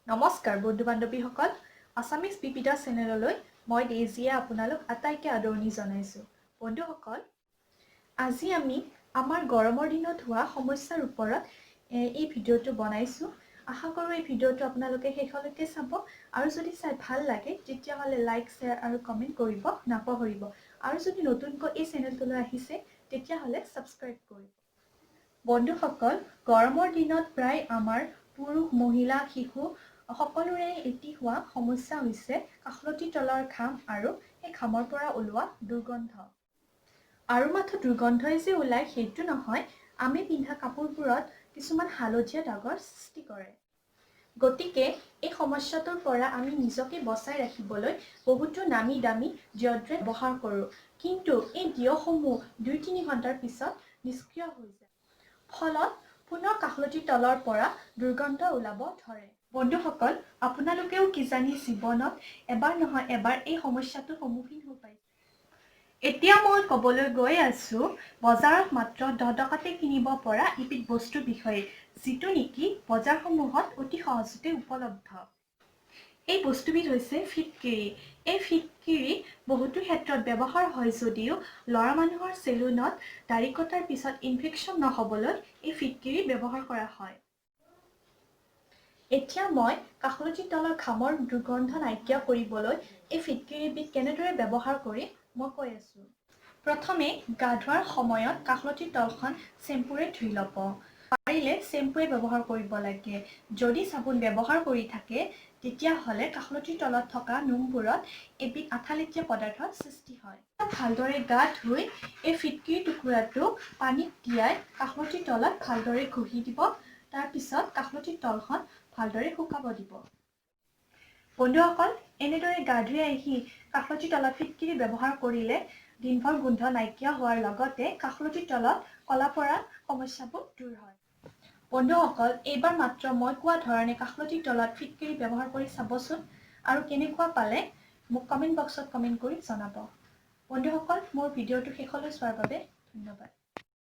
নমস্কাৰ বন্ধু বান্ধৱীসকল আছামিজ পিপিডা চেনেললৈ মই ডেইজিয়ে আপোনালোক আটাইকে আদৰণি জনাইছোঁ। বন্ধুসকল আজি আমি আমাৰ গৰমৰ দিনত হোৱা সমস্যাৰ ওপৰত এই ভিডিঅ'টো বনাইছোঁ। আশা কৰোঁ এই ভিডিঅ'টো আপোনালোকে শেষলৈকে চাব আৰু যদি চাই ভাল লাগে তেতিয়াহ'লে লাইক শ্বেয়াৰ আৰু কমেণ্ট কৰিব নাপাহৰিব আৰু যদি নতুনকৈ এই চেনেলটোলৈ আহিছে তেতিয়াহ'লে ছাবস্ক্ৰাইব কৰিব। বন্ধুসকল গৰমৰ দিনত প্ৰায় আমাৰ পুৰুষ মহিলা শিশু সকলোৰে এটি হোৱা সমস্যা হৈছে কাষলতি তলৰ ঘাম আৰু সেই ঘামৰ পৰা ওলোৱা দুৰ্গন্ধ। আৰু মাথো দুৰ্গন্ধই যে ওলায় সেইটো নহয়, আমি পিন্ধা কাপোৰবোৰত কিছুমান হালধীয়া দাগৰ সৃষ্টি কৰে। গতিকে এই সমস্যাটোৰ পৰা আমি নিজকে বচাই ৰাখিবলৈ বহুতো নামী দামী ডিঅ'ড্ৰেণ্ট ব্যৱহাৰ কৰোঁ, কিন্তু এই ডিঅ'সমূহ ২-৩ ঘণ্টাৰ পিছত নিষ্ক্ৰিয় হৈ যায়। ফলত পুনৰ কাষলতি তলৰ পৰা দুৰ্গন্ধ ওলাব ধৰে। বন্ধুসকল আপোনালোকেও কিজানি জীৱনত এবাৰ নহয় এবাৰ এই সমস্যাটোৰ সন্মুখীন হৈ পাইছে। এতিয়া মই ক'বলৈ গৈ আছোঁ বজাৰত মাত্ৰ 10 টকাতে কিনিব পৰা এবিধ বস্তুৰ বিষয়ে, যিটো নেকি বজাৰসমূহত অতি সহজতে উপলব্ধ। এই বস্তুবিধ হৈছে ফিটকিৰি। এই ফিটকিৰি বহুতো ক্ষেত্ৰত ব্যৱহাৰ হয় যদিও ল'ৰা মানুহৰ চেলুনত দাড়ি কটাৰ পিছত ইনফেকশ্যন নহ'বলৈ এই ফিটকিৰি ব্যৱহাৰ কৰা হয়। এতিয়া মই কাষলতি তলৰ ঘামৰ দুৰ্গন্ধ নাইকিয়া কৰিবলৈ এই ফিটকিৰিবিধ কেনেদৰে ব্যৱহাৰ কৰিম মই কৈ আছোঁ। প্ৰথমে গা ধোৱাৰ সময়ত কাষলতি তলখন চেম্পুৰে ধুই ল'ব। পাৰিলে চেম্পুৱে ব্যৱহাৰ কৰিব লাগে। যদি চাবোন ব্যৱহাৰ কৰি থাকে তেতিয়াহ'লে কাষলতিৰ তলত থকা নোমবোৰত এবিধ আঠালেটীয়া পদাৰ্থৰ সৃষ্টি হয়। ভালদৰে গা ধুই এই ফিটকিৰি টুকুৰাটো পানীত তিয়াই কাষলতিৰ তলত ভালদৰে ঘঁহি দিব। তাৰপিছত কাষলতিৰ তলখন ভালদৰে শুকাব দিব। বন্ধুসকল এনেদৰে গা ধুই আহি কাষলতিৰ তলত ফিটকিৰি ব্যৱহাৰ কৰিলে দিনভৰ গোন্ধ নাইকিয়া হোৱাৰ লগতে কাষলতিৰ তলত ক'লা পৰা সমস্যাবোৰ দূৰ হয়। বন্ধুসকল এইবাৰ মাত্ৰ মই কোৱা ধৰণে কাষলতিৰ তলত ফিটকিৰি ব্যৱহাৰ কৰি চাবচোন আৰু কেনেকুৱা পালে মোক কমেণ্ট বক্সত কমেণ্ট কৰি জনাব। বন্ধুসকল মোৰ ভিডিঅ'টো শেষলৈ চোৱাৰ বাবে ধন্যবাদ।